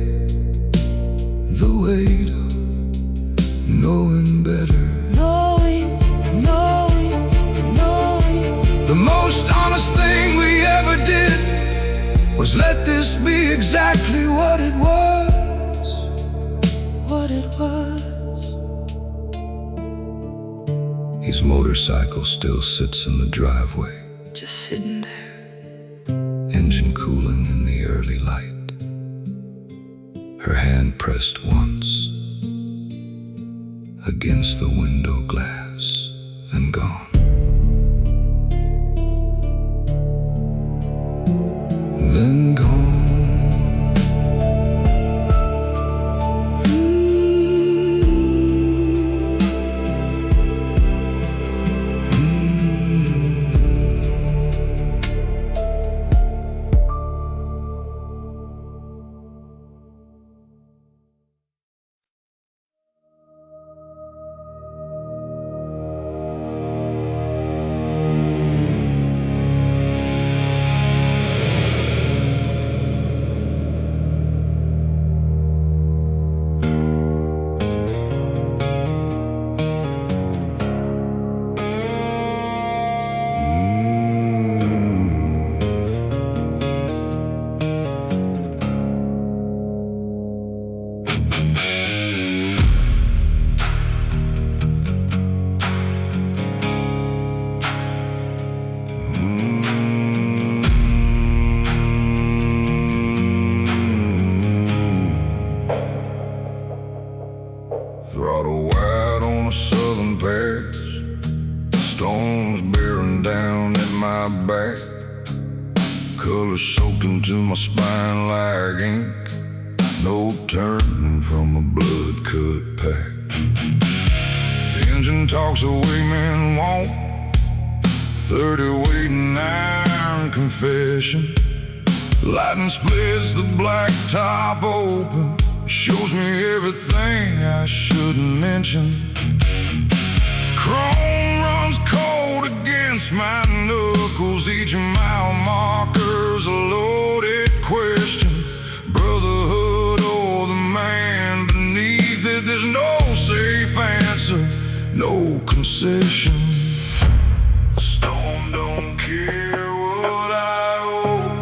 the weight of knowing better. Knowing, knowing, knowing. The most honest thing we ever did was let this be exactly what it was. What it was. His motorcycle still sits in the driveway, Just sitting there. engine cooling in the early light. Her hand pressed once against the window glass and gone. Then gone. Throttle wide on a southern pass, stones bearing down at my back, color soaked into my spine like ink, no turning from a blood-cut pack. The engine talks the way men won't, 30 waiting iron confession. Lightning splits the black top open, shows me everything I shouldn't mention. Chrome runs cold against my knuckles, each mile marker's a loaded question. Brotherhood or the man beneath it, there's no safe answer, no concession. The storm don't care what I owe,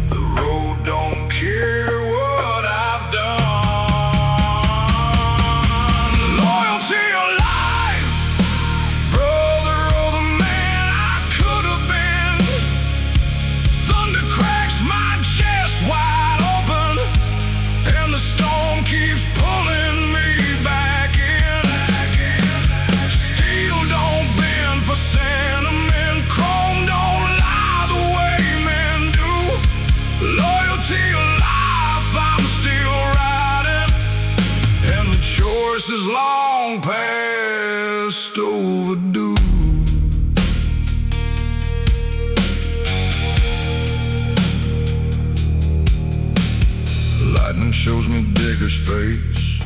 the road don't care what I've done. Loyalty or life, brother or the man I could have been. Thunder cracks my chest wide open, and the storm keeps pulling me back in. Steel don't bend for sentiment, chrome don't lie the way men do. Loyalty or life, I'm still riding, and the choice is long past overdue. Lightning shows me Digger's face,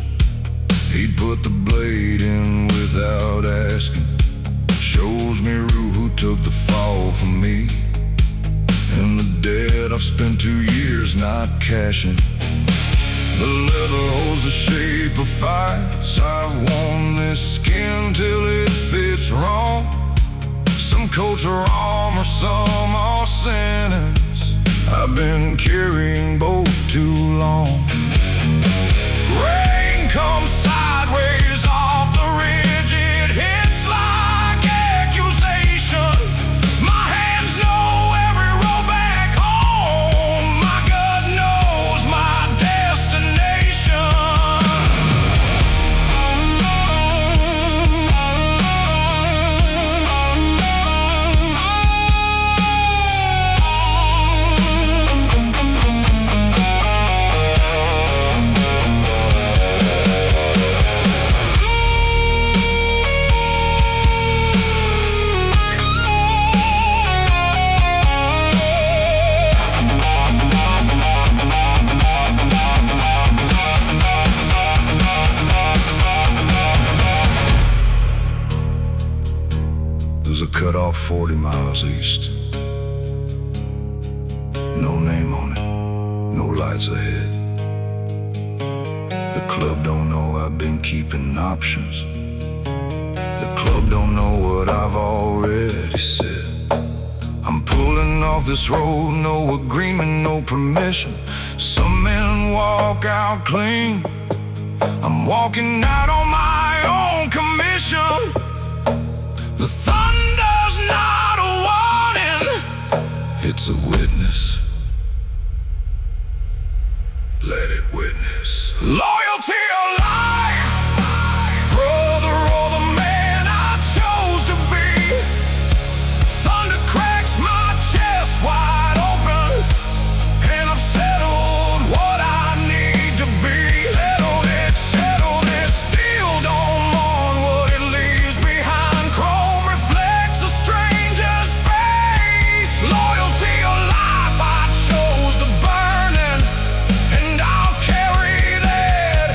he'd put the blade in without asking. Shows me Rue who took the fall for me, and the debt I've spent 2 years not cashing. The leather holds the shape of fights, I've worn this skin till it fits wrong. Some coats are armor, some are sentence, I've been carrying both too long. Rain comes sideways off the ridge, it hits like accusation. My hands know every road back home, my gut knows my destination. There's a cutoff 40 miles east, no name on it, no lights ahead. The club don't know I've been keeping options, the club don't know what I've already said. I'm pulling off this road, no agreement, no permission. Some men walk out clean, I'm walking out on my own commission. The thunder's not a warning, it's a witness. Let it witness. Loyalty or life, brother or the man I chose to be. Thunder cracks my chest wide open, and I've settled what I need to be. Settled it, steel don't mourn what it leaves behind. Chrome reflects a stranger's face. Loyalty or life, I chose the burning, and I'll carry that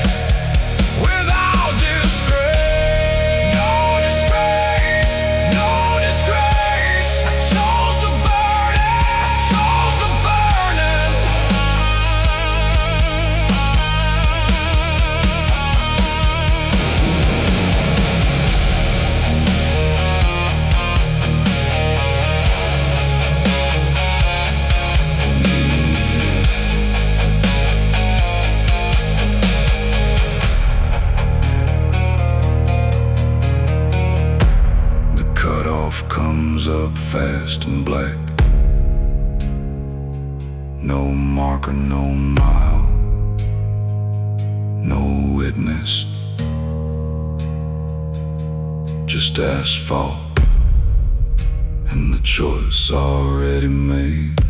without disgrace. No disgrace, no disgrace. I chose the burning, I chose the burning. The cutoff comes up fast and black, no marker, no mile. no witness, just asphalt and the choice already made.